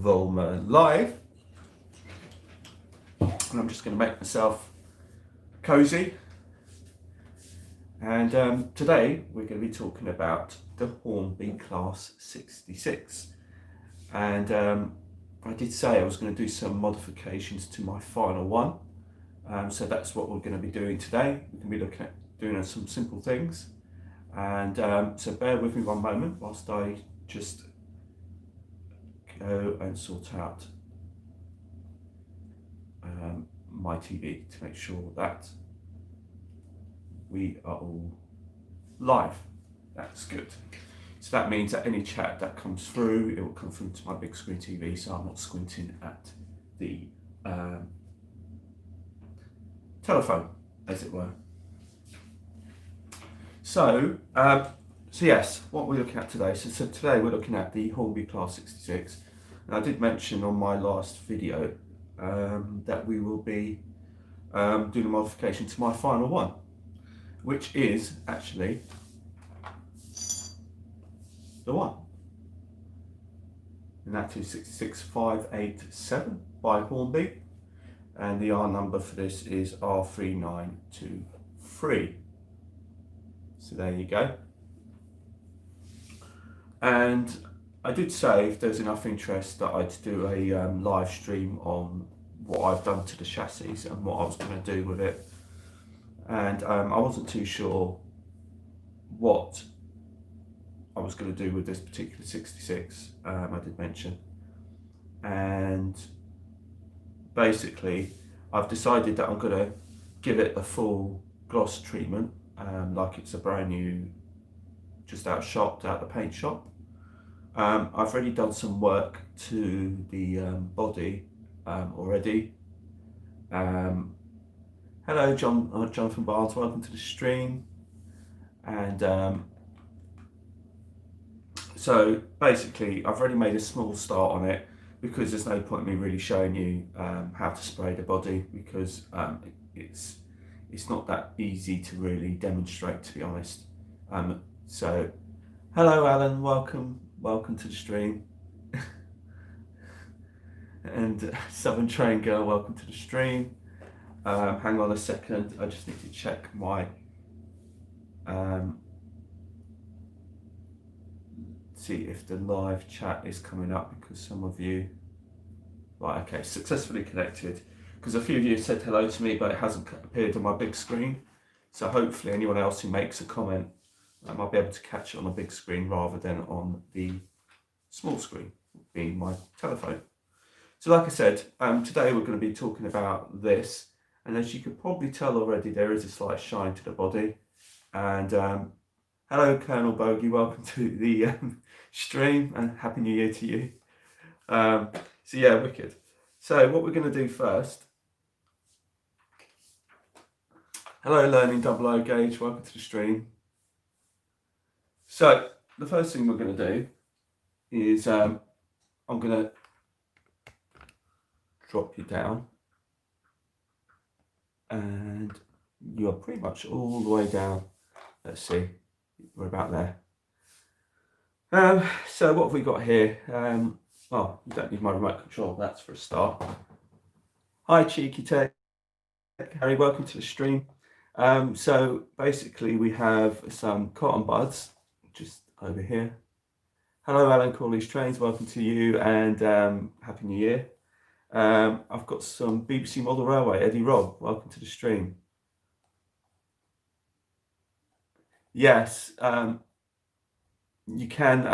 Volmer live, and I'm just going to make myself cozy. And today we're going to be talking about the Hornby Class 66. And I did say I was going to do some modifications to my final one. So that's what we're going to be doing today. We're going to be looking at doing some simple things. And so bear with me one moment whilst I just go and sort out my TV to make sure that we are all live. That's good. So that means that any chat that comes through, it will come through to my big screen TV, so I'm not squinting at the telephone, as it were. So yes, what we're looking at today. So today we're looking at the Hornby Class 66. And I did mention on my last video that we will be doing a modification to my final one, which is actually the one. And that is 66587 by Hornby. And the R number for this is R3923. So there you go. And I did say if there's enough interest that I'd do a live stream on what I've done to the chassis and what I was going to do with it. And I wasn't too sure what I was going to do with this particular 66, I did mention. And basically I've decided that I'm going to give it a full gloss treatment, like it's a brand new, just out the paint shop. I've already done some work to the body already. Hello Jonathan Barnes, welcome to the stream. And so basically I've already made a small start on it, because there's no point in me really showing you how to spray the body, because it's not that easy to really demonstrate, to be honest. So hello Alan, welcome to the stream. And Southern Train Girl, welcome to the stream. Hang on a second, I just need to check my see if the live chat is coming up, because some of you, right, okay, successfully connected, because a few of you said hello to me but it hasn't appeared on my big screen. So hopefully anyone else who makes a comment, I'll be able to catch it on a big screen rather than on the small screen, being my telephone. So like I said, today we're going to be talking about this, and as you could probably tell already, there is a slight shine to the body. And hello Colonel Bogey, welcome to the stream, and Happy New Year to you. So yeah, wicked. So what we're going to do first, hello Learning Double O Gauge, welcome to the stream. So the first thing we're going to do is I'm going to drop you down, and you're pretty much all the way down. Let's see, we're about there. So what have we got here? Well, you don't need my remote control, that's for a start. Hi Cheeky Tech, Harry, welcome to the stream. So basically we have some cotton buds just over here. Hello Alan Corley's Trains, welcome to you, and Happy New Year. I've got some BBC Model Railway, Eddie Robb, welcome to the stream. Yes, you can,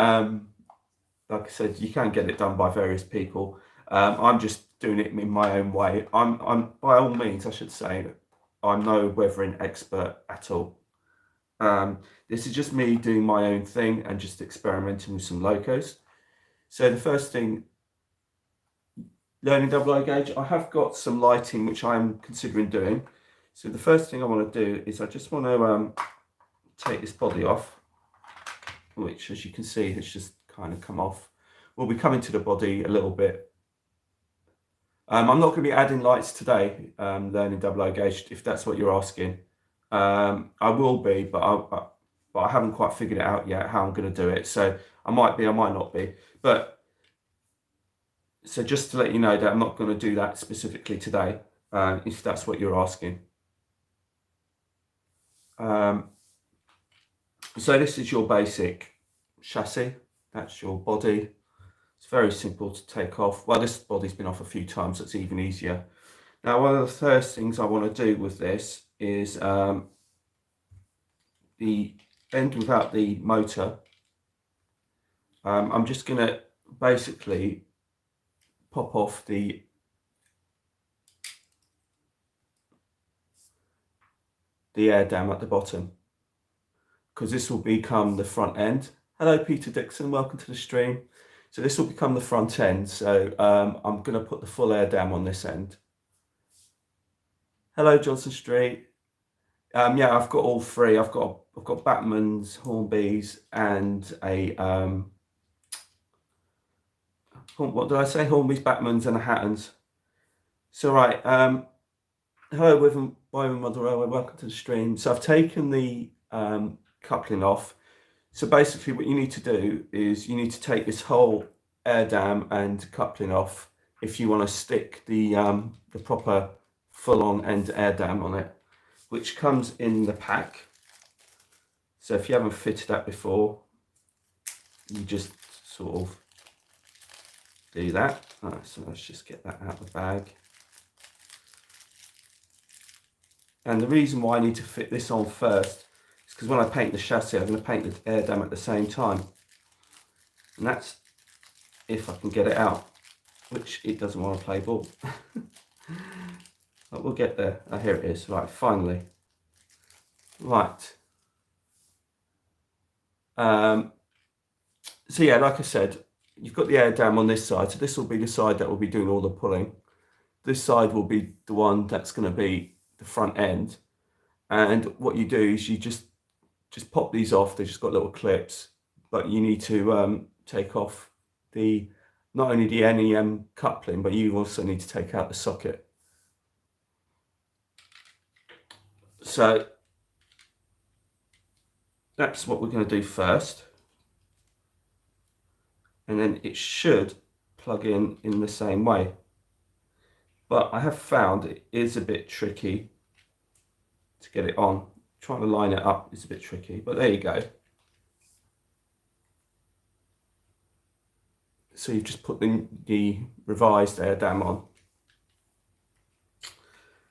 like I said, you can get it done by various people. I'm just doing it in my own way. I'm by all means, I should say, I'm no weathering expert at all. This is just me doing my own thing and just experimenting with some locos. So the first thing, learning double O gauge, I have got some lighting which I'm considering doing. So the first thing I want to do is I just want to take this body off, which as you can see has just kind of come off. We'll be coming to the body a little bit. I'm not going to be adding lights today, learning double O gauge, if that's what you're asking. I will be, but I haven't quite figured it out yet how I'm going to do it. So I might be, I might not be. But So just to let you know that I'm not going to do that specifically today, if that's what you're asking. So this is your basic chassis. That's your body. It's very simple to take off. Well, this body's been off a few times, so it's even easier. Now, one of the first things I want to do with this is the end without the motor. I'm just going to basically pop off the air dam at the bottom, because this will become the front end. Hello, Peter Dixon, welcome to the stream. So this will become the front end. So I'm going to put the full air dam on this end. Hello, Johnson Street. Yeah, I've got all three. I've got Batman's, Hornby's, and a what did I say? Hornby's, Batman's, and a Hatton's. So right. Hello, Wyvern Mother Railway. Welcome to the stream. So I've taken the coupling off. So basically, what you need to do is you need to take this whole air dam and coupling off if you want to stick the proper full-on end air dam on it, which comes in the pack. So if you haven't fitted that before, you just sort of do that. All right, so let's just get that out of the bag. And the reason why I need to fit this on first is because when I paint the chassis, I'm going to paint the air dam at the same time. And that's if I can get it out, which it doesn't want to play ball. But we'll get there. Oh, here it is. Right, finally. Right. So yeah, like I said, you've got the air dam on this side. So this will be the side that will be doing all the pulling. This side will be the one that's going to be the front end. And what you do is you just pop these off. They've just got little clips, but you need to take off not only the NEM coupling, but you also need to take out the socket. So that's what we're going to do first. And then it should plug in the same way. But I have found it is a bit tricky to get it on. Trying to line it up is a bit tricky, but there you go. So you've just put the revised air dam on.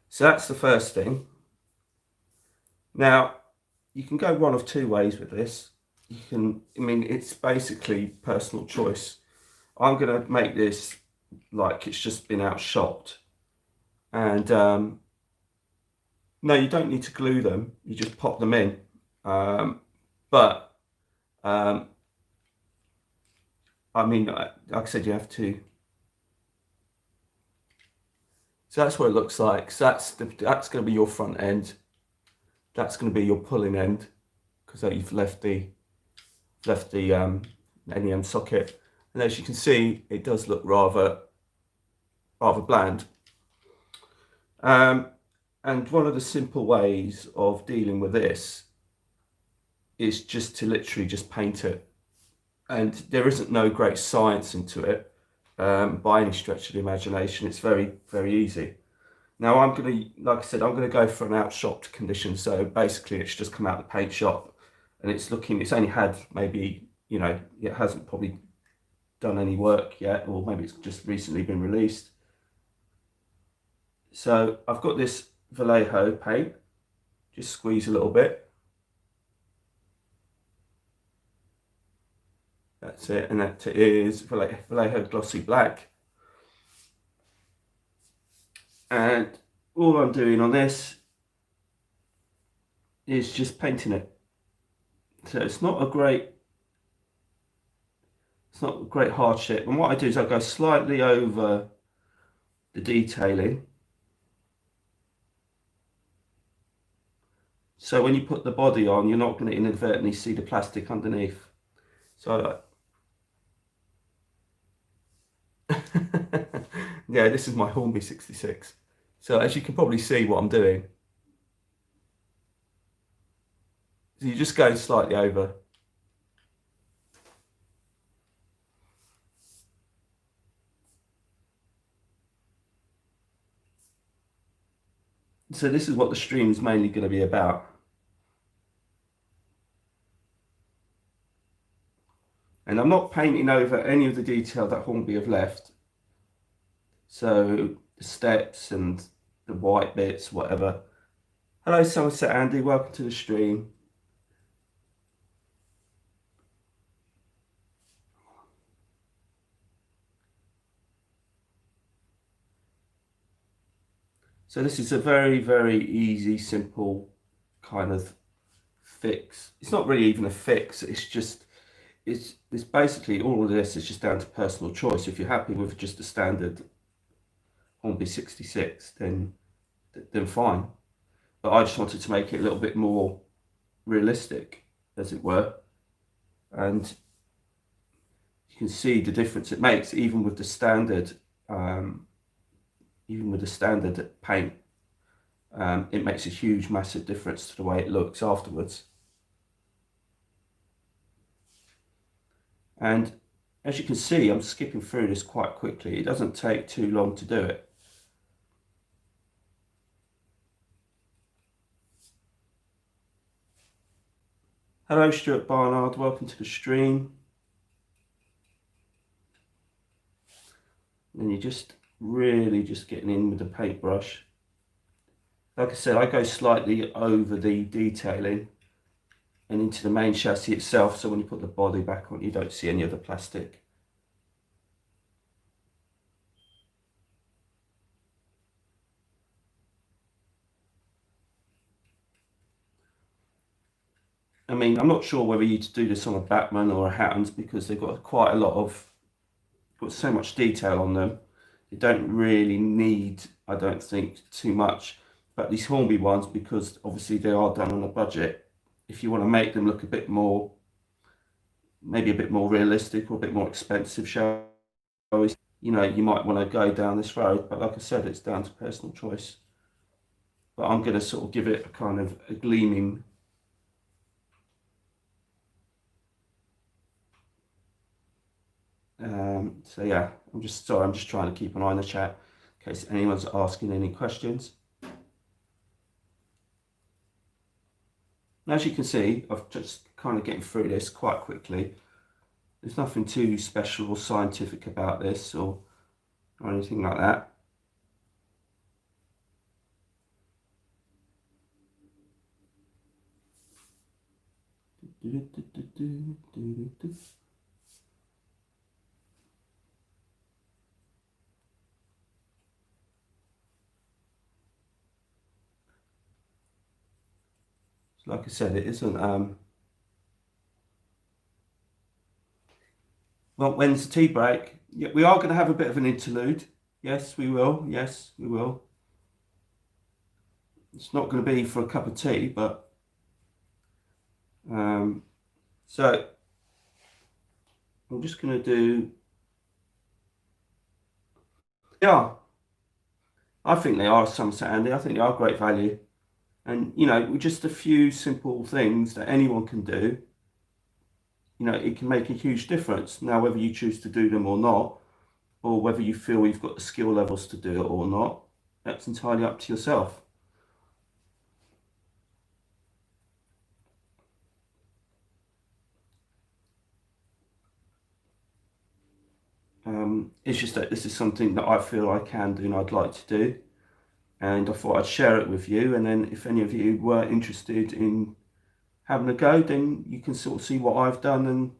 So that's the first thing. Now, you can go one of two ways with this. You can, I mean, it's basically personal choice. I'm going to make this like it's just been out shopped. And no, you don't need to glue them. You just pop them in. But I mean, like I said, you have to. So that's what it looks like. So that's going to be your front end. That's going to be your pulling end, because you've left the NEM socket. And as you can see, it does look rather bland. And one of the simple ways of dealing with this is just to literally just paint it. And there isn't no great science into it by any stretch of the imagination. It's very, very easy. Now I'm going to, like I said, I'm going to go for an out-shopped condition. So basically it's just come out of the paint shop and it's only had maybe, you know, it hasn't probably done any work yet, or maybe it's just recently been released. So I've got this Vallejo paint, just squeeze a little bit. That's it, and that is Vallejo Glossy Black. And all I'm doing on this is just painting it. So it's not a great hardship. And what I do is I go slightly over the detailing. So when you put the body on, you're not going to inadvertently see the plastic underneath. So yeah, this is my Hornby 66. So as you can probably see what I'm doing. So you just go slightly over. So this is what the stream is mainly going to be about. And I'm not painting over any of the detail that Hornby have left. So the steps and the white bits, whatever. Hello Somerset Andy, welcome to the stream. So this is a very, very easy, simple kind of fix. It's not really even a fix, it's basically all of this is just down to personal choice. If you're happy with just a standard Hornby 66, then fine. But I just wanted to make it a little bit more realistic, as it were. And you can see the difference it makes, even with the standard paint. It makes a huge, massive difference to the way it looks afterwards. And as you can see, I'm skipping through this quite quickly. It doesn't take too long to do it. Hello Stuart Barnard, welcome to the stream. And you're just really just getting in with the paintbrush. Like I said, I go slightly over the detailing and into the main chassis itself, so when you put the body back on, you don't see any of the plastic. I mean, I'm not sure whether you to do this on a Batman or a Hattons, because they've got quite a lot of, got so much detail on them. They don't really need, I don't think, too much. But these Hornby ones, because obviously they are done on a budget, if you want to make them look a bit more, maybe a bit more realistic or a bit more expensive, shall we, you know, you might want to go down this road. But like I said, it's down to personal choice. But I'm going to sort of give it a kind of a gleaming. So yeah, I'm just trying to keep an eye on the chat in case anyone's asking any questions. And as you can see, I've just kind of getting through this quite quickly. There's nothing too special or scientific about this or anything like that. Like I said, it isn't. Well, when's the tea break? Yeah, we are going to have a bit of an interlude. Yes, we will. Yes, we will. It's not going to be for a cup of tea, but so I'm just going to do. Yeah, I think they are Somerset Andy. I think they are great value, and you know, with just a few simple things that anyone can do, you know, it can make a huge difference. Now, whether you choose to do them or not, or whether you feel you've got the skill levels to do it or not, that's entirely up to yourself. It's just that this is something that I feel I can do and I'd like to do, and I thought I'd share it with you. And then if any of you were interested in having a go, then you can sort of see what I've done. And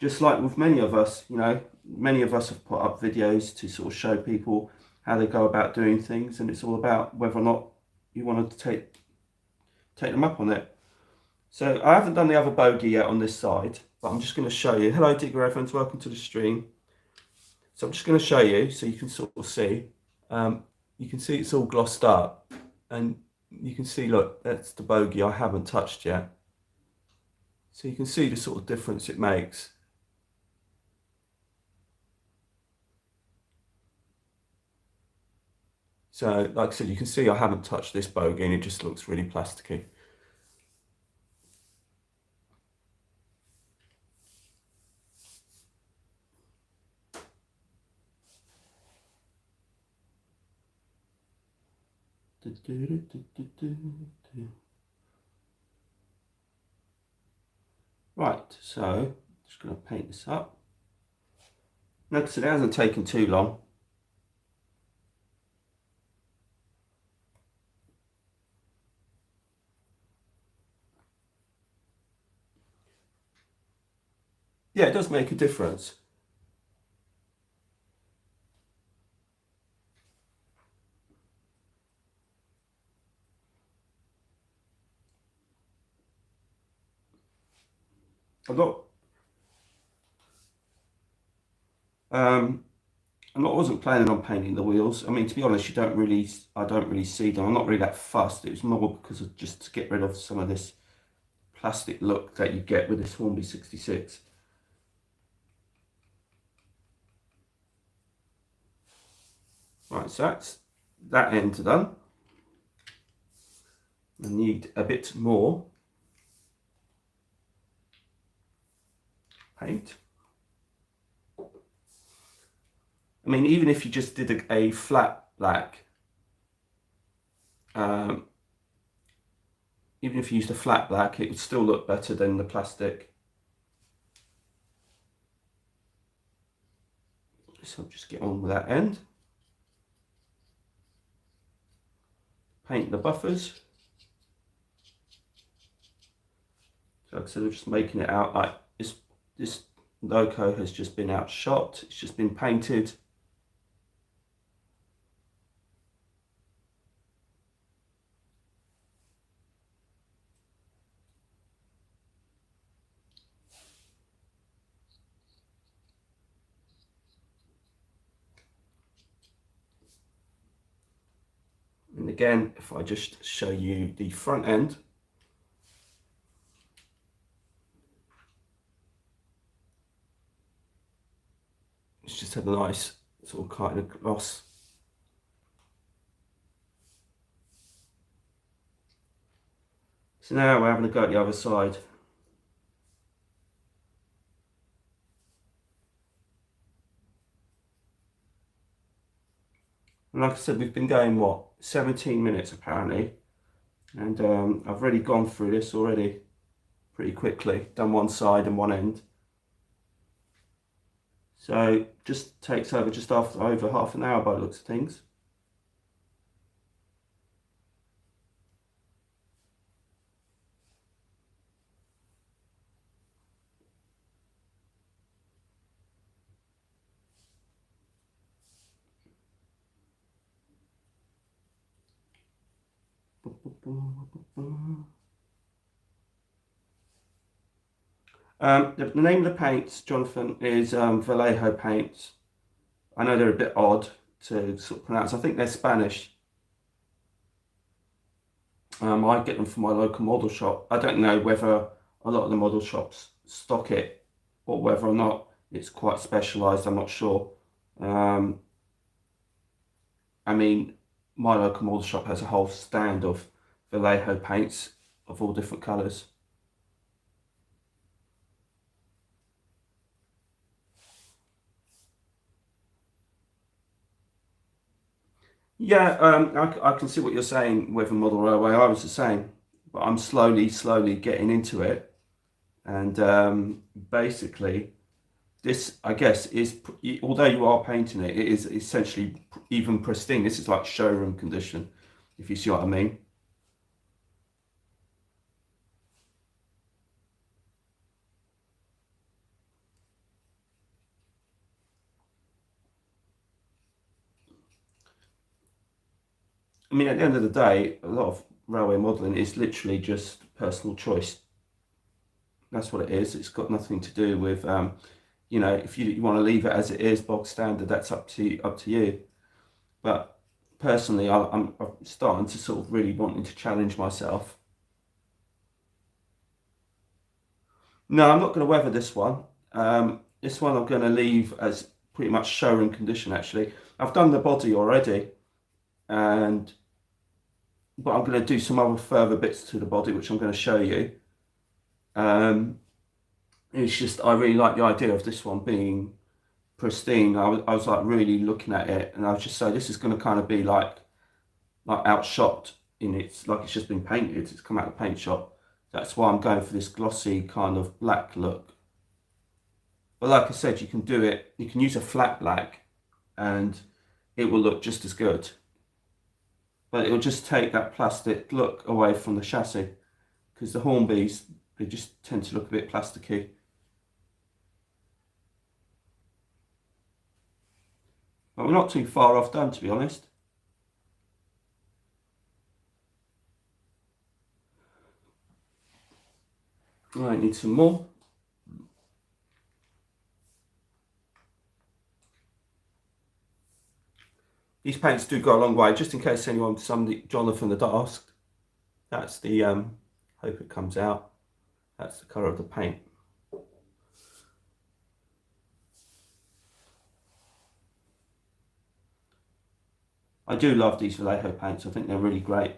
just like with many of us, you know, many of us have put up videos to sort of show people how they go about doing things, and it's all about whether or not you want to take them up on it. So I haven't done the other bogey yet on this side, but I'm just going to show you. Hello Digger Evans, welcome to the stream. So I'm just going to show you so you can sort of see. You can see it's all glossed up, and you can see, look, that's the bogey I haven't touched yet. So you can see the sort of difference it makes. So like I said, you can see I haven't touched this bogey and it just looks really plasticky. Right, so just going to paint this up. Now, because it hasn't taken too long. Yeah, it does make a difference. I'm not, I wasn't planning on painting the wheels. I mean, to be honest, I don't really see them. I'm not really that fussed. It was more because of just to get rid of some of this plastic look that you get with this Hornby 66. Right, so that's that end done. I need a bit more paint. I mean, even if you just did a flat black, even if you used a flat black, it would still look better than the plastic. So I'll just get on with that end. Paint the buffers. So instead of just making it out like this logo has just been outshot, it's just been painted. And again, if I just show you the front end, it's just had a nice sort of kind of gloss. So now we're having a go at the other side. And like I said, we've been going, what, 17 minutes apparently. And I've already gone through this already pretty quickly, done one side and one end. So just takes over just after over half an hour by the looks of things. The name of the paints, Jonathan, is Vallejo paints. I know they're a bit odd to sort of pronounce. I think they're Spanish. I get them from my local model shop. I don't know whether a lot of the model shops stock it or whether or not it's quite specialised. I'm not sure. I mean, my local model shop has a whole stand of Vallejo paints of all different colours. Yeah, I can see what you're saying with a model railway. I was the same, but I'm slowly getting into it. And basically, this, I guess, is, although you are painting it, it is essentially even pristine. This is like showroom condition, if you see what I mean. I mean, at the end of the day, a lot of railway modelling is literally just personal choice. That's what it is. It's got nothing to do with, you know, if you want to leave it as it is, bog standard, that's up to you. But personally, I'm starting to sort of really wanting to challenge myself. No, I'm not going to weather this one. This one I'm going to leave as pretty much showroom condition, actually. I've done the body already, but I'm going to do some other further bits to the body, which I'm going to show you. It's just, I really like the idea of this one being pristine. I was like really looking at it, and I was just saying, this is going to kind of be like like outshot in it, like it's just been painted. It's come out of the paint shop. That's why I'm going for this glossy kind of black look. But like I said, you can do it. You can use a flat black, and it will look just as good. But it will just take that plastic look away from the chassis, because the Hornbys, they just tend to look a bit plasticky. But we're not too far off done, to be honest. I need some more. These paints do go a long way, just in case somebody, Jonathan had asked. That's the, hope it comes out. That's the colour of the paint. I do love these Vallejo paints. I think they're really great.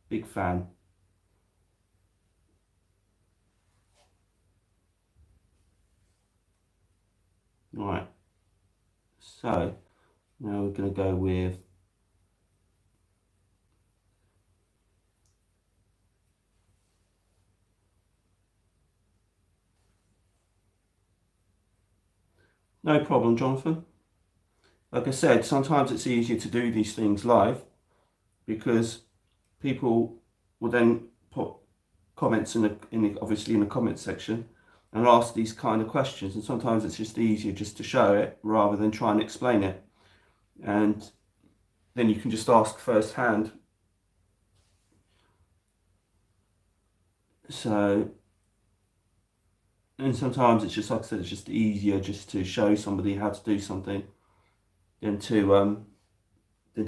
Big fan. Right. So now we're going to go with no problem, Jonathan. Like I said, sometimes it's easier to do these things live because people will then put comments obviously in the comment section and ask these kind of questions, and sometimes it's just easier just to show it rather than try and explain it, and then you can just ask firsthand. So, and sometimes it's just, like I said, it's just easier just to show somebody how to do something than to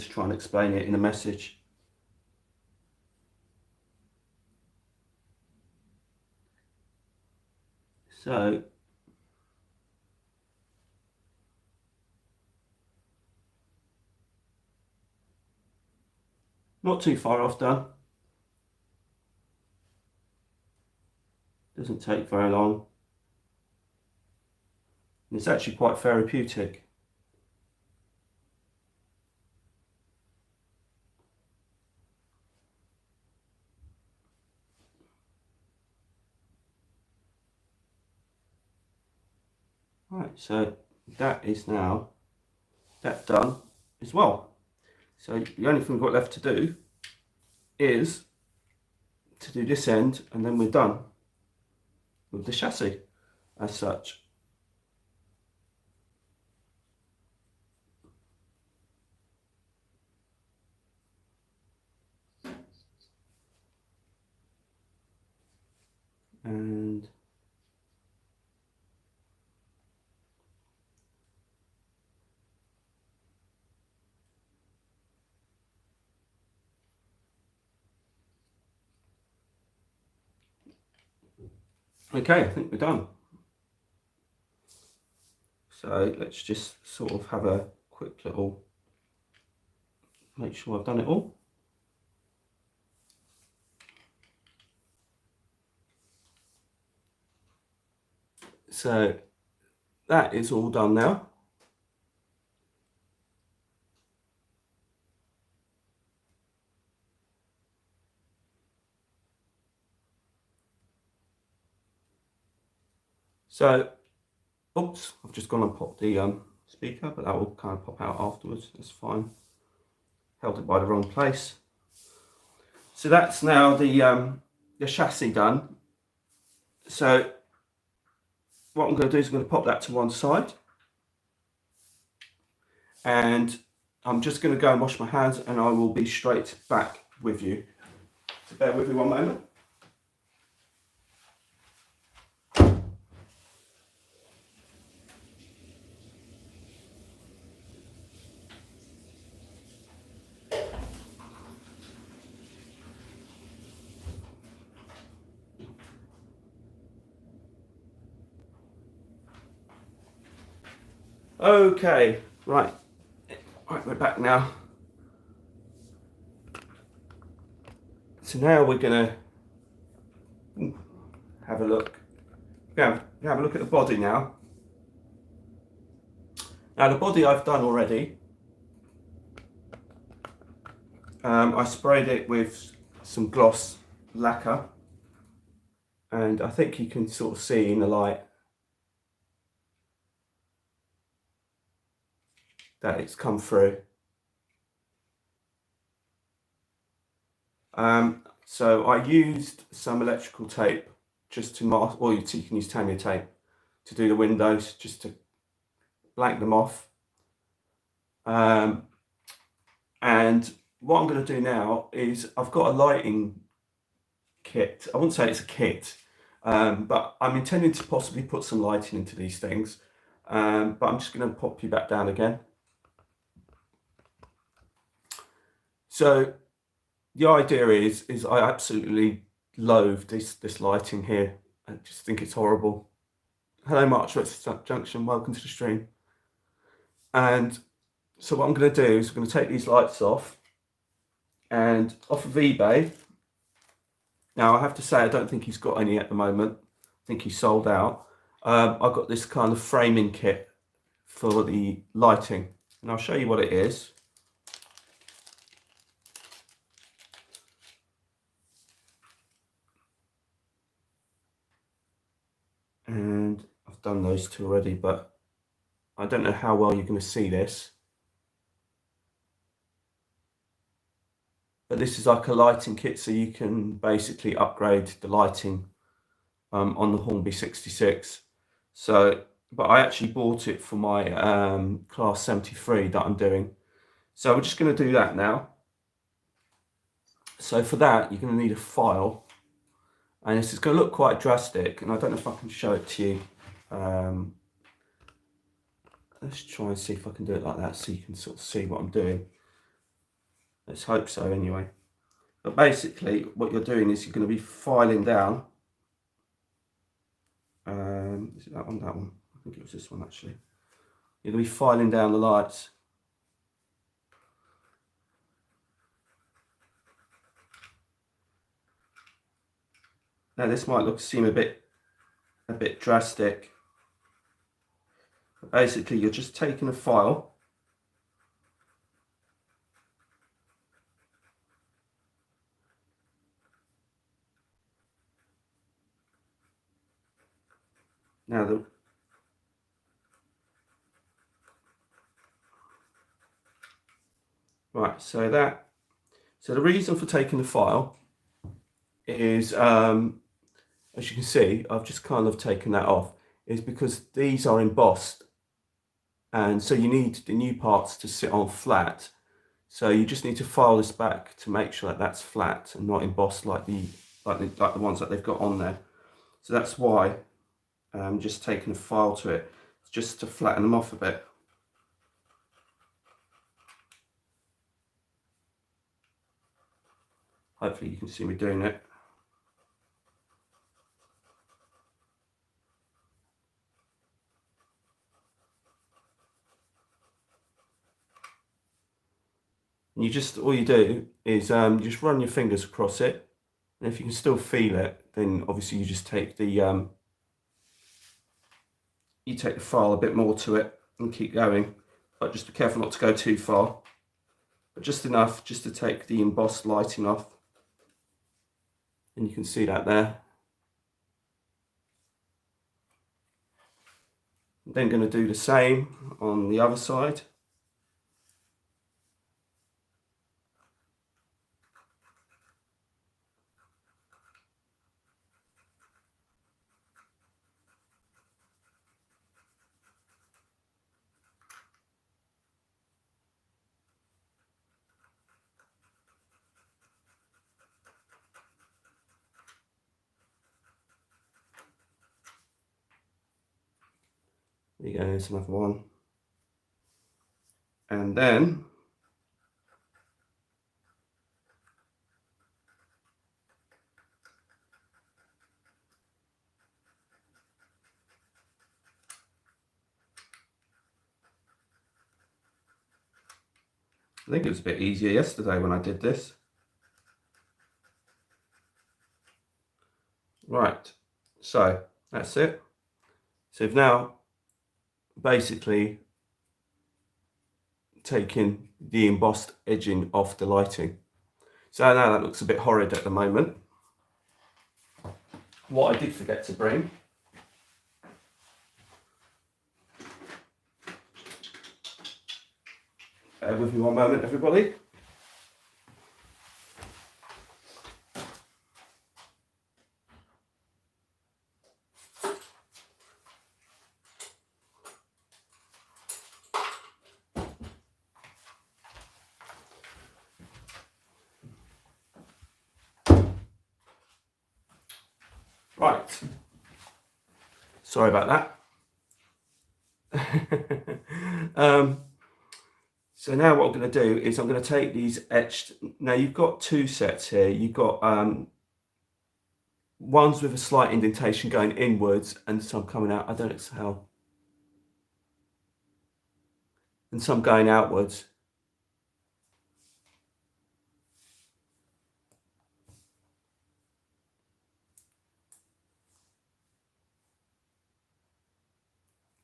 try and explain it in a message. So not too far off done. Doesn't take very long. And it's actually quite therapeutic. Right, so that is now that done as well. So the only thing we've got left to do is to do this end, and then we're done with the chassis as such. And okay, I think we're done. So let's just sort of have a quick little, make sure I've done it all. So that is all done now. So, oops, I've just gone and popped the speaker, but that will kind of pop out afterwards. That's fine. Held it by the wrong place. So that's now the chassis done. So what I'm going to do is I'm going to pop that to one side, and I'm just going to go and wash my hands, and I will be straight back with you. So bear with me one moment. Okay, right, we're back now. So now we're gonna have a look have a look at the body now. Now the body I've done already. I sprayed it with some gloss lacquer, and I think you can sort of see in the light that it's come through. So I used some electrical tape just to mask, or you can use Tamiya tape to do the windows, just to blank them off. And what I'm going to do now is I've got a lighting kit. I wouldn't say it's a kit, but I'm intending to possibly put some lighting into these things. But I'm just going to pop you back down again. So the idea is I absolutely loathe this lighting here. I just think it's horrible. Hello, March Junction. Welcome to the stream. And so what I'm going to do is I'm going to take these lights off, and off of eBay. Now I have to say I don't think he's got any at the moment. I think he's sold out. I've got this kind of framing kit for the lighting, and I'll show you what it is. And I've done those two already, but I don't know how well you're going to see this. But this is like a lighting kit, so you can basically upgrade the lighting on the Hornby 66. So, but I actually bought it for my class 73 that I'm doing. So we're just going to do that now. So for that, you're going to need a file, and this is going to look quite drastic, and I don't know if I can show it to you. Let's try and see if I can do it like that, so you can sort of see what I'm doing. Let's hope so anyway. But basically what you're doing is you're going to be filing down. Is it that one? That one? I think it was this one actually. You're going to be filing down the lights. Now this might seem a bit drastic. But basically you're just taking a file. Now so the reason for taking the file is, as you can see, I've just kind of taken that off, is because these are embossed, and so you need the new parts to sit on flat. So you just need to file this back to make sure that that's flat and not embossed like the ones that they've got on there. So that's why I'm just taking a file to it, just to flatten them off a bit. Hopefully you can see me doing it. And all you do is you just run your fingers across it, and if you can still feel it, then obviously you just take the file a bit more to it and keep going, but just be careful not to go too far, but just enough just to take the embossed lighting off, and you can see that there. I'm then going to do the same on the other side. There you go, there's another one. And then I think it was a bit easier yesterday when I did this. Right, so That's it. So we've now basically taken the embossed edging off the lighting. So now that looks a bit horrid at the moment. What I did forget to bring with me one moment, everybody. Right. Sorry about that. So now what I'm going to do is I'm going to take these etched. Now you've got two sets here. You've got ones with a slight indentation going inwards and some coming out. I don't know how. And some going outwards.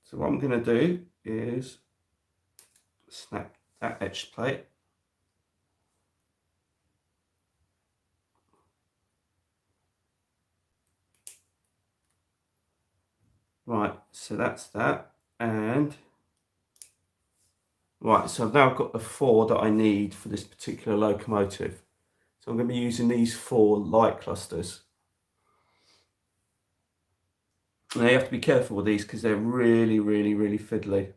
So what I'm going to do is snap that etched plate. Right, so that's that. And right, so I've now got the 4 that I need for this particular locomotive. So I'm going to be using these 4 light clusters. Now you have to be careful with these because they're really, really, really fiddly.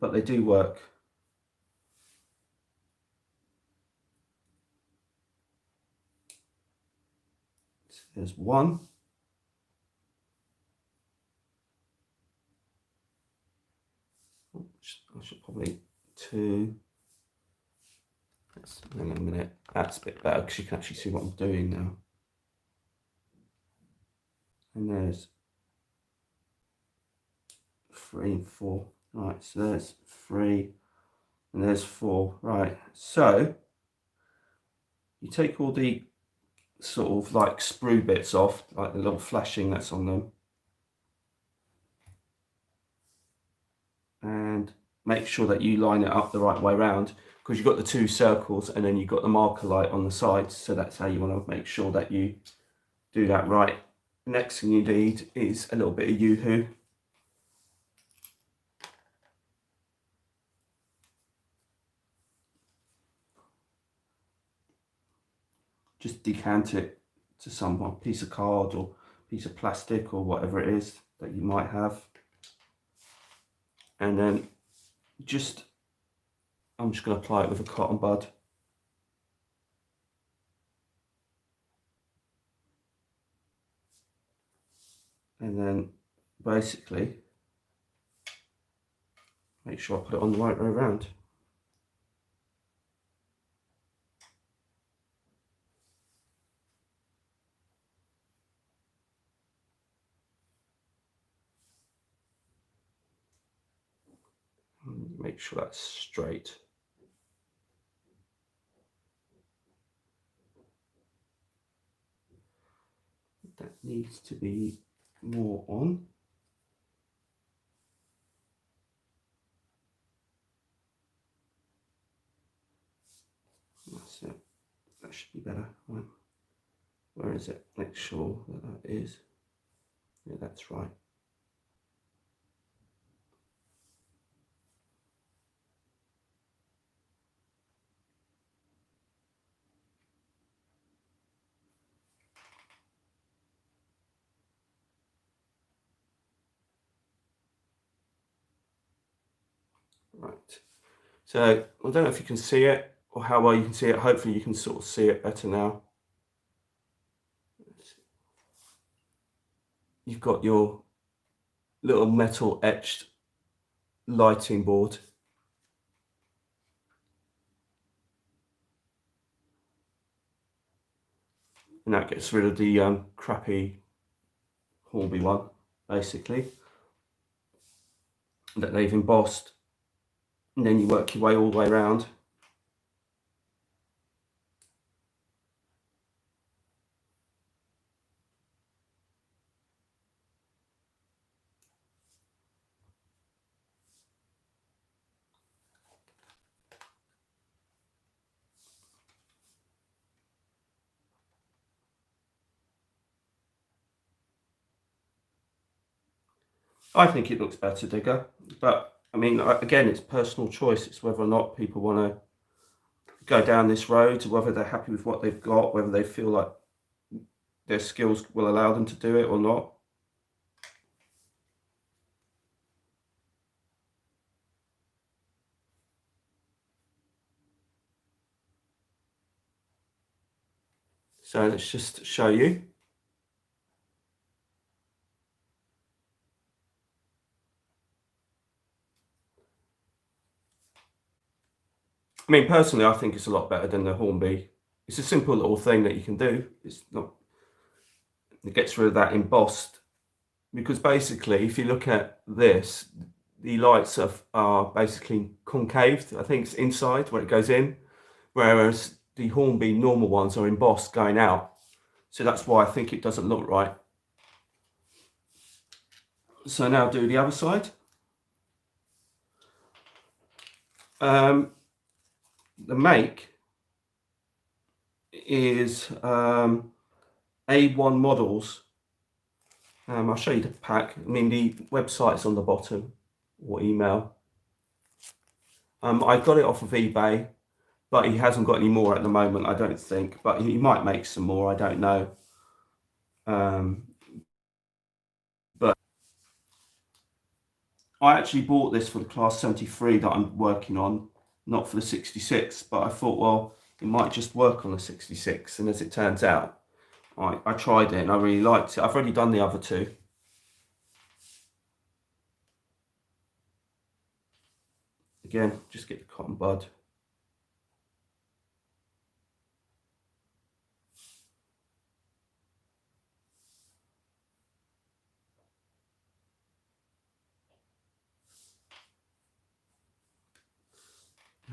But they do work. So there's 1. I should probably 2. Hang on a minute. That's a bit better because you can actually see what I'm doing now. And there's 3 and 4. Right, so there's 3 and there's 4. Right, so you take all the sort of like sprue bits off, like the little flashing that's on them, and make sure that you line it up the right way around, because you've got the 2 circles and then you've got the marker light on the sides, so that's how you want to make sure that you do that right. The next thing you need is a little bit of Yoo-hoo. Just decant it to some piece of card or piece of plastic or whatever it is that you might have, and then I'm just going to apply it with a cotton bud. And then basically make sure I put it on the right way around. Make sure that's straight. That needs to be more on. That's it. That should be better. Right. Where is it? Make sure that that is. Yeah, that's right. Right. So I don't know if you can see it or how well you can see it. Hopefully you can sort of see it better now. You've got your little metal etched lighting board. And that gets rid of the crappy Hornby one, basically, that they've embossed. And then you work your way all the way around. I think it looks better, Digger. But I mean, again, it's personal choice. It's whether or not people want to go down this road, whether they're happy with what they've got, whether they feel like their skills will allow them to do it or not. So let's just show you. I mean, personally, I think it's a lot better than the Hornby. It's a simple little thing that you can do. It's not. It gets rid of that embossed, because basically, if you look at this, the lights are basically concaved. I think it's inside where it goes in, whereas the Hornby normal ones are embossed going out. So that's why I think it doesn't look right. So now do the other side. The make is A1 Models. I'll show you the pack. I mean, the website's on the bottom, or email. I got it off of eBay, but he hasn't got any more at the moment, I don't think. But he might make some more, I don't know. But I actually bought this for the Class 73 that I'm working on, not for the 66. But I thought, well, it might just work on the 66. And as it turns out, I tried it and I really liked it. I've already done the other two. Again, just get the cotton bud.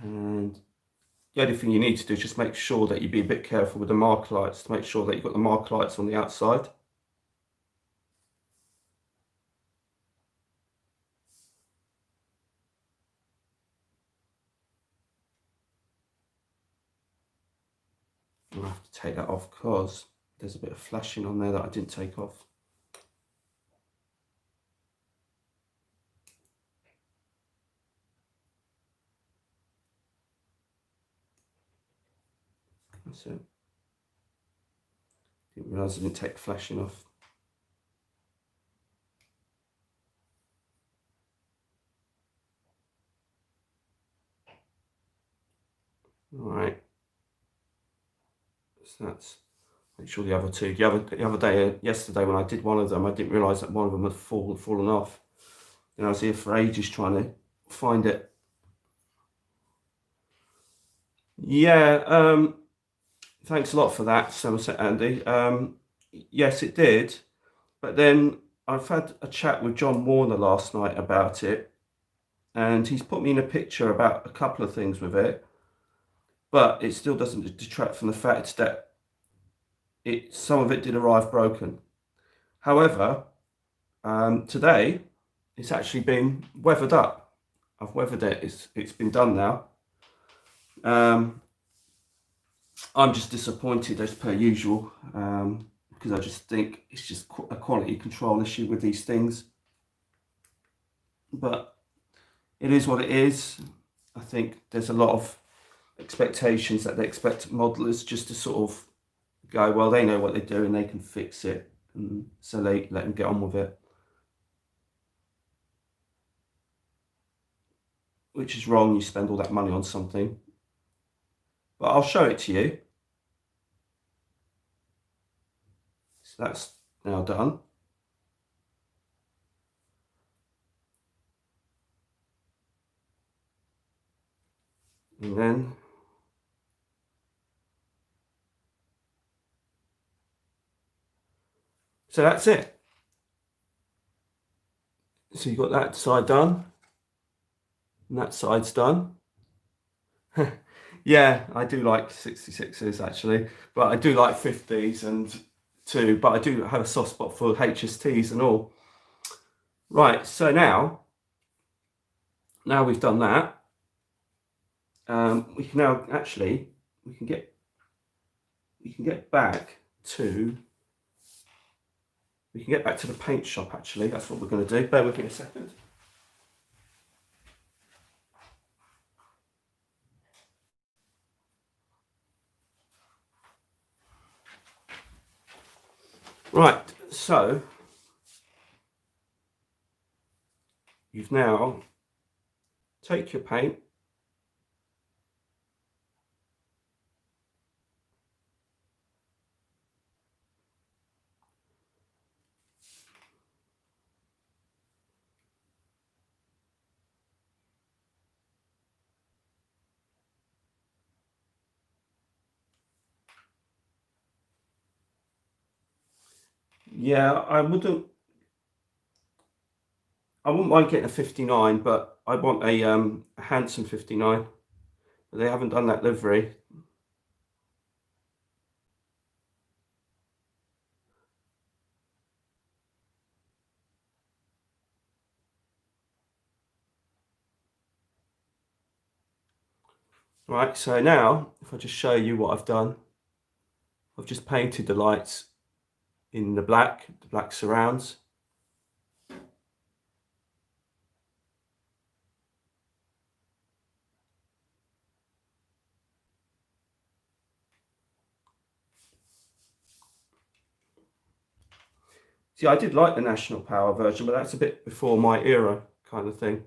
And the only thing you need to do is just make sure that you be a bit careful with the mark lights, to make sure that you've got the mark lights on the outside. I'll have to take that off because there's a bit of flashing on there that I didn't take off. That's it. Didn't realise I didn't take the flashing off. All right. So that's, make sure the other two. The other day, yesterday when I did one of them, I didn't realise that one of them had fallen off. And I was here for ages trying to find it. Yeah. Thanks a lot for that, Somerset Andy. Yes, it did. But then I've had a chat with John Warner last night about it, and he's put me in a picture about a couple of things with it, but it still doesn't detract from the fact that some of it did arrive broken. However, today it's actually been weathered up. I've weathered it. It's been done now. I'm just disappointed as per usual, because I just think it's just a quality control issue with these things. But it is what it is. I think there's a lot of expectations that they expect modelers just to sort of go, well, they know what they're doing, they can fix it, and so they let them get on with it, which is wrong. You spend all that money on something. But I'll show it to you. So that's now done. And then so that's it. So you've got that side done, and that side's done. Yeah, I do like 66s actually, but I do like 50s and too, but I do have a soft spot for HSTs and all. Right, so now we've done that, we can now actually we can get back to We can get back to the paint shop actually, that's what we're going to do. Bear with me a second. Right, so you've now take your paint, yeah, I wouldn't mind getting a 59, but I want a handsome 59. But they haven't done that livery. Right, so now if I just show you what I've done, I've just painted the lights in the black surrounds. See, I did like the National Power version, but that's a bit before my era kind of thing.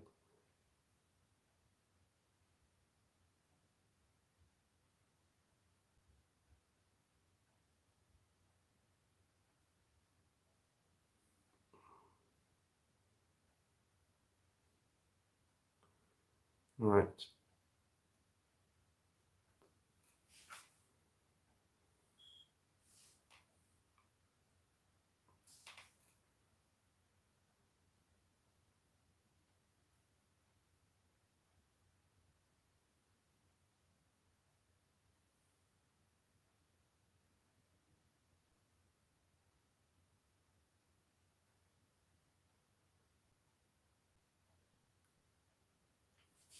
Right.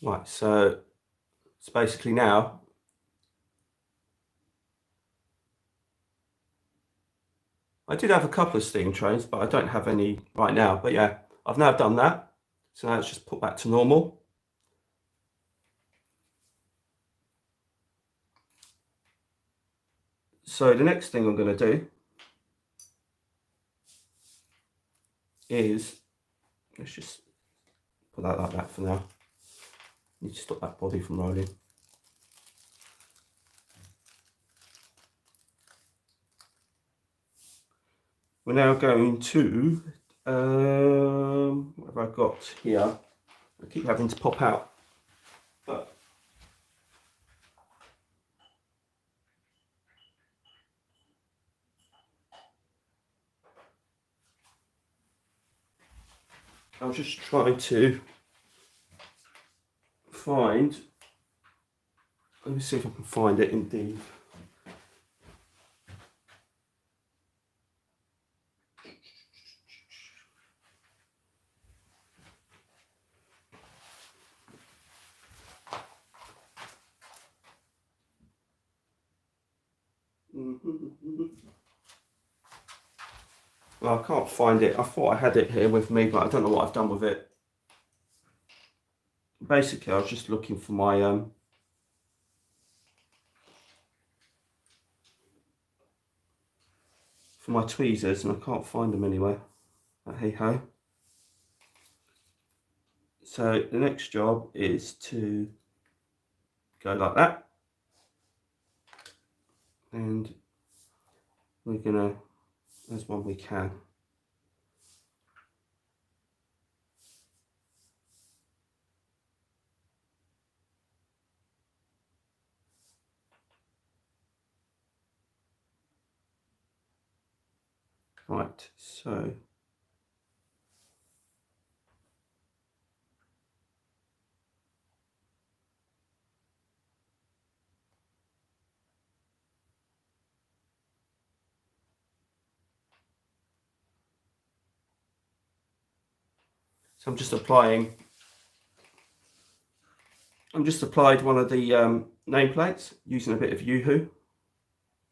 Right, so it's basically now I did have a couple of steam trains, but I don't have any right now. But yeah, I've now done that. So now it's just put back to normal. So the next thing I'm going to do is, let's just put that like that for now. Need to stop that body from rolling. We're now going to, what have I got here? I keep having to pop out, but I was just trying to find, let me see if I can find it indeed. Well, I can't find it. I thought I had it here with me, but I don't know what I've done with it. Basically, I was just looking for my tweezers, and I can't find them anywhere. But hey ho. So the next job is to go like that, and we're gonna, as one we can. Right, so I'm just applying. I'm just applied one of the nameplates using a bit of Yoo-hoo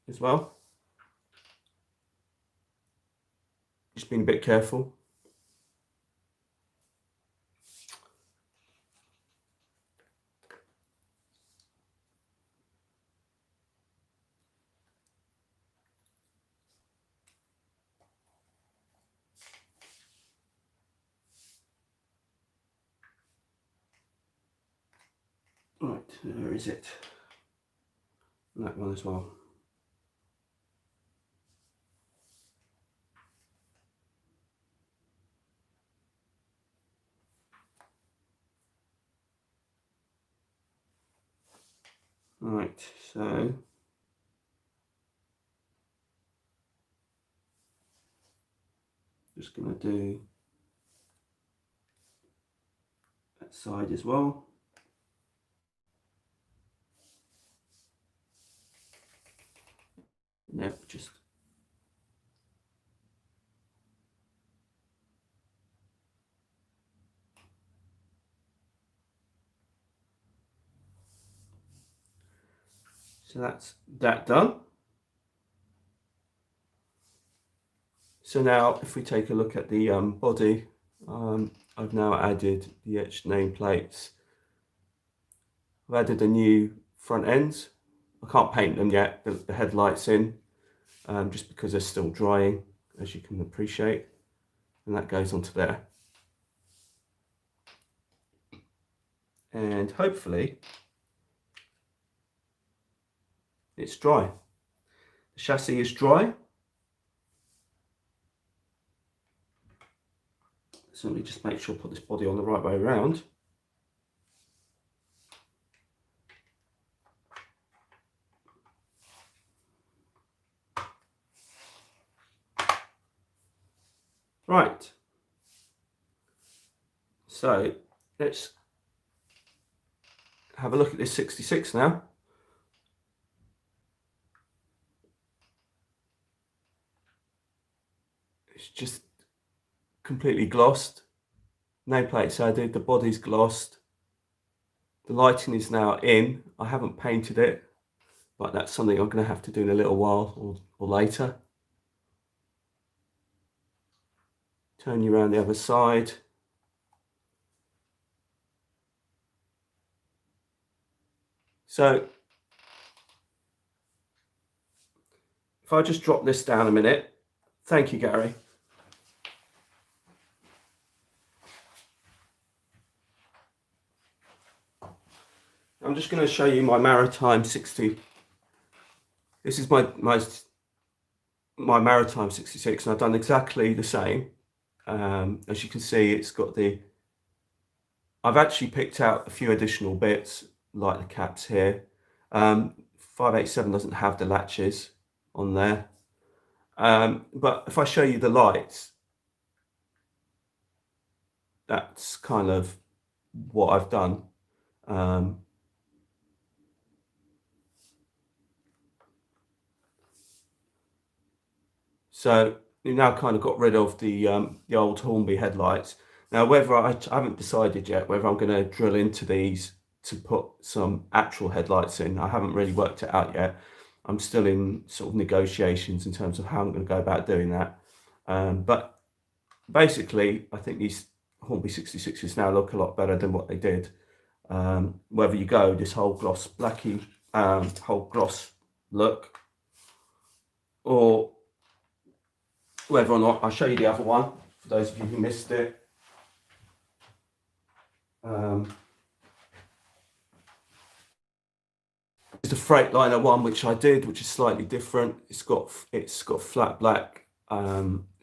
as well. just being a bit careful. Right, where is it? And that one as well. Right, so just going to do that side as well. Yep, just so that's that done. So now if we take a look at the body, I've now added the etched nameplates. I've added a new front ends. I can't paint them yet, the headlights in, just because they're still drying, as you can appreciate. And that goes onto there. And hopefully it's dry. The chassis is dry. So let me just make sure I put this body on the right way around. Right. So let's have a look at this 66 now. It's just completely glossed. Nameplates added, the body's glossed. The lighting is now in. I haven't painted it, but that's something I'm going to have to do in a little while or later. Turn you around the other side. So if I just drop this down a minute. Thank you, Gary. I'm just going to show you my Maritime 60. This is my Maritime 66, and I've done exactly the same. As you can see, it's got the... I've actually picked out a few additional bits, like the caps here. 587 doesn't have the latches on there. But if I show you the lights, that's kind of what I've done. So we've now kind of got rid of the old Hornby headlights. Now, whether I haven't decided yet whether I'm going to drill into these to put some actual headlights in. I haven't really worked it out yet. I'm still in sort of negotiations in terms of how I'm going to go about doing that. But basically, I think these Hornby 66s now look a lot better than what they did. Whether you go this whole gloss blacky, whole gloss look, or whether or not, I'll show you the other one for those of you who missed it. It's the Freightliner one, which I did, which is slightly different. It's got flat black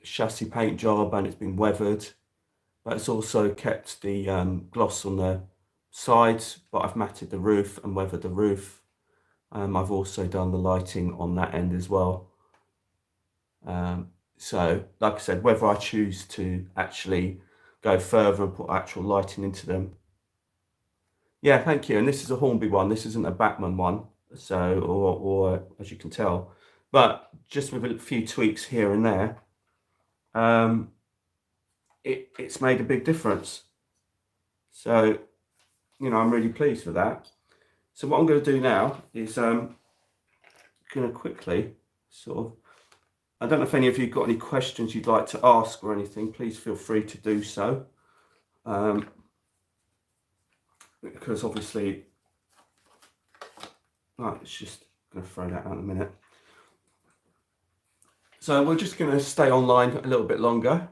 chassis paint job, and it's been weathered. But it's also kept the gloss on the sides, but I've matted the roof and weathered the roof. I've also done the lighting on that end as well. So, like I said, whether I choose to actually go further and put actual lighting into them. Yeah, thank you. And this is a Hornby one. This isn't a Batman one. So, or as you can tell, but just with a few tweaks here and there, it's made a big difference. So, you know, I'm really pleased with that. So what I'm going to do now is going to quickly sort I don't know if any of you got any questions you'd like to ask or anything. Please feel free to do so. Because obviously, right, it's just going to throw that out in a minute. So we're just going to stay online a little bit longer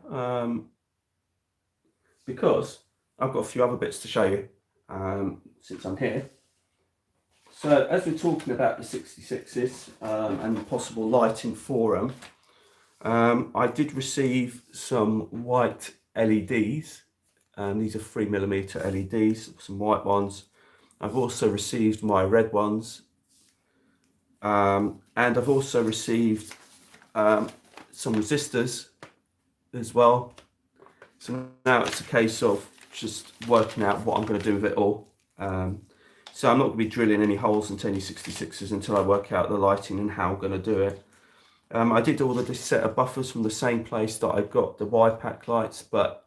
because I've got a few other bits to show you since I'm here. So as we're talking about the 66s and the possible lighting for them, I did receive some white LEDs. These are 3mm LEDs, some white ones. I've also received my red ones. And I've also received some resistors as well. So now it's a case of just working out what I'm going to do with it all. So I'm not going to be drilling any holes into any 66s until I work out the lighting and how I'm going to do it. I did order this set of buffers from the same place that I got the Y-pack lights, but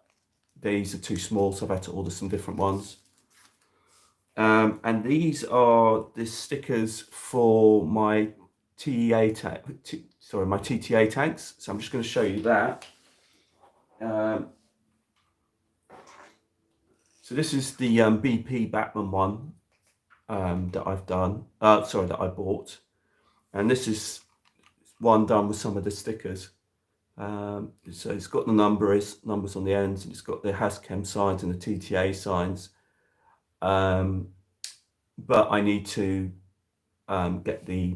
these are too small, so I've had to order some different ones. And these are the stickers for my my TTA tanks. So I'm just going to show you that. So this is the BP Batman one that I've done. That I bought, and this is one done with some of the stickers. So it's got the numbers on the ends, and it's got the Haschem signs and the TTA signs. But I need to get the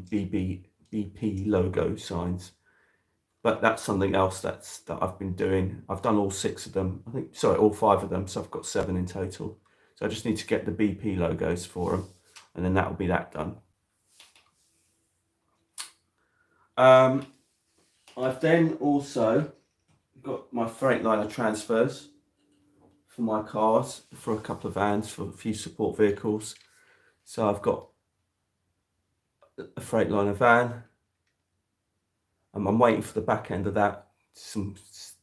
BP logo signs. But that's something else that I've been doing. I've done all 6 of them. All 5 of them. So I've got 7 in total. So I just need to get the BP logos for them, and then that will be that done. I've then also got my Freightliner transfers for my cars, for a couple of vans, for a few support vehicles. So I've got a Freightliner van. I'm waiting for the back end of that, some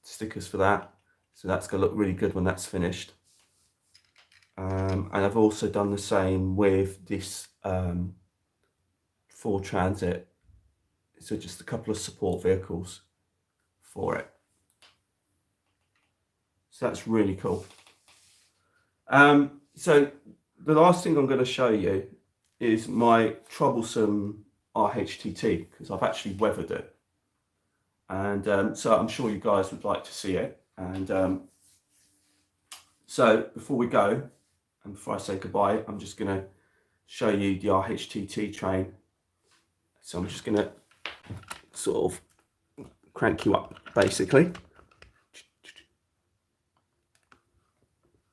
stickers for that. So that's going to look really good when that's finished. And I've also done the same with this Ford Transit. So just a couple of support vehicles for it. So that's really cool. So the last thing I'm going to show you is my troublesome RHTT, because I've actually weathered it. And so I'm sure you guys would like to see it. And so before we go, and before I say goodbye, I'm just going to show you the RHTT train. So I'm just going to sort of crank you up, basically.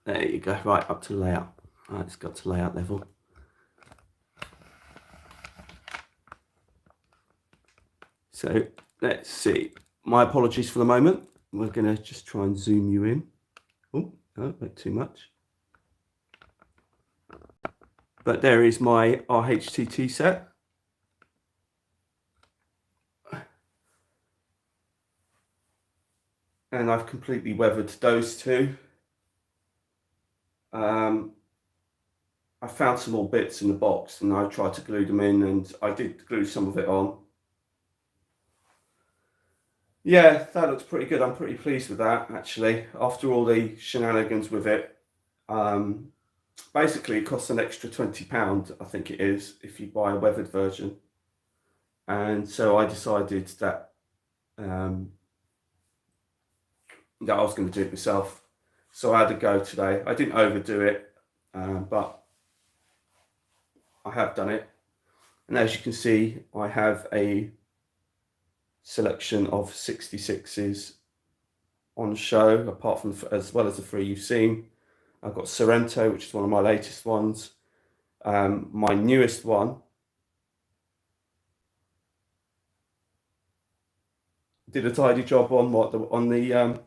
There you go, right up to layout. Right, it's got to layout level. So let's see. My apologies for the moment. We're going to just try and zoom you in. Oh, no, not too much. But there is my RHTT set. And I've completely weathered those two. I found some more bits in the box and I tried to glue them in, and I did glue some of it on. Yeah, that looks pretty good. I'm pretty pleased with that, actually. After all the shenanigans with it, basically it costs an extra £20, I think it is, if you buy a weathered version. And so I decided that that I was going to do it myself. So I had a go today. I didn't overdo it, but I have done it. And as you can see, I have a selection of 66s on show, apart from, as well as the 3 you've seen. I've got Sorrento, which is one of my latest ones. My newest one did a tidy job on the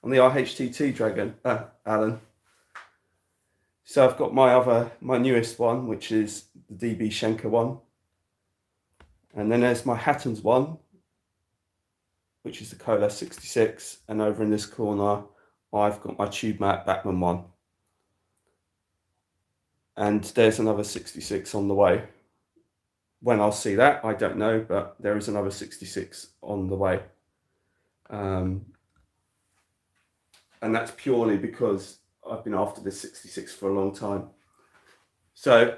RHTT Dragon, Alan. So I've got my newest one, which is the DB Schenker one. And then there's my Hatton's one, which is the Coalesce 66. And over in this corner, I've got my Tube Matte Batman one. And there's another 66 on the way. when I'll see that, I don't know, but there is another 66 on the way. And that's purely because I've been after this 66 for a long time. So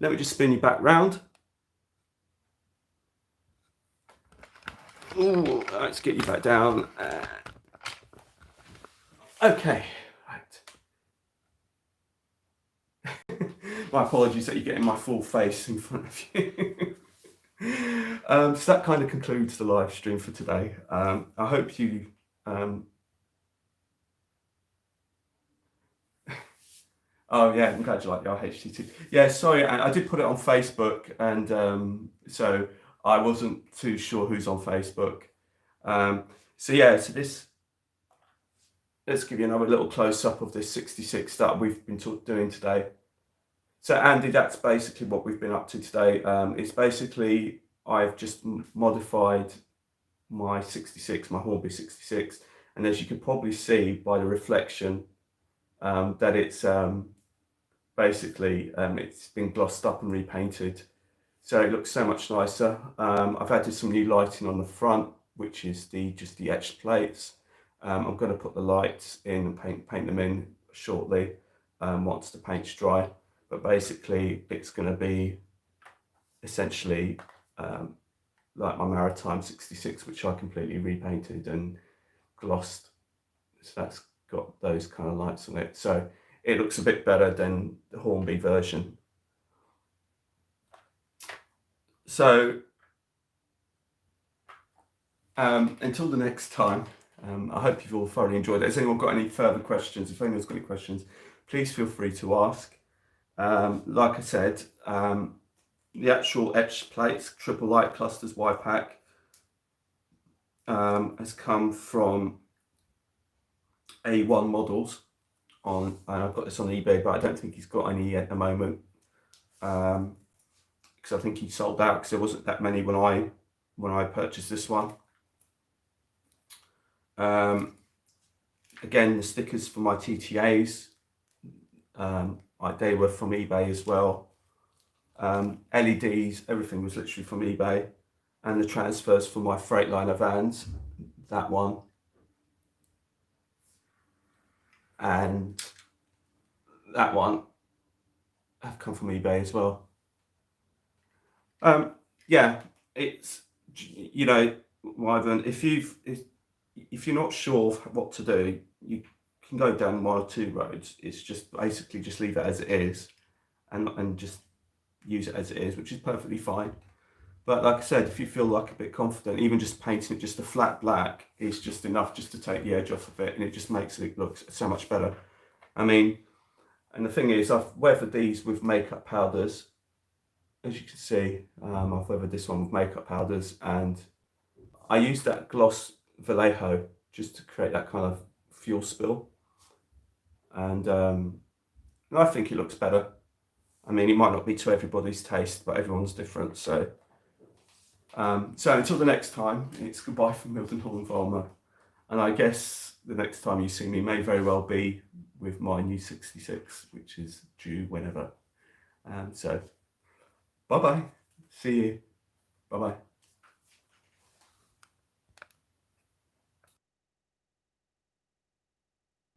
let me just spin you back round. Ooh, let's get you back down. Okay, right. My apologies that you're getting my full face in front of you. So that kind of concludes the live stream for today. I hope you oh yeah, I'm glad you like the RHT2. Yeah, sorry, I did put it on Facebook, and so I wasn't too sure who's on Facebook. So yeah, so this, let's give you another little close up of this 66 that we've been doing today. So Andy, that's basically what we've been up to today. It's basically, I've just modified my 66, my Hornby 66, and as you can probably see by the reflection, that it's basically it's been glossed up and repainted, so it looks so much nicer. I've added some new lighting on the front, which is just the etched plates. I'm going to put the lights in and paint them in shortly once the paint's dry. But basically, it's going to be essentially like my Maritime 66, which I completely repainted and glossed. So that's got those kind of lights on it. So it looks a bit better than the Hornby version. So until the next time, I hope you've all thoroughly enjoyed it. Has anyone got any further questions? If anyone's got any questions, please feel free to ask. Like I said, the actual etched plates, triple light clusters Y-Pack, has come from A1 models on, and I've got this on eBay, but I don't think he's got any at the moment, because I think he sold out because there wasn't that many when I purchased this one. Again, the stickers for my TTAs, they were from eBay as well. LEDs, everything was literally from eBay, and the transfers for my Freightliner vans, that one, and that one have come from eBay as well. Yeah, it's, you know, Wyvern, if you're not sure what to do, you can go down one or two roads. It's just basically just leave it as it is, and just use it as it is, which is perfectly fine. But like I said, if you feel like a bit confident, even just painting it just a flat black is just enough just to take the edge off of it, and it just makes it look so much better. I mean, and the thing is, I've weathered these with makeup powders. As you can see, I've weathered this one with makeup powders, and I used that gloss Vallejo just to create that kind of fuel spill, and I think it looks better. I mean, it might not be to everybody's taste, but everyone's different. So so until the next time, it's goodbye from Mildenhall and Volmer, and I guess the next time you see me may very well be with my new 66, which is due whenever. So bye bye, see you, bye bye.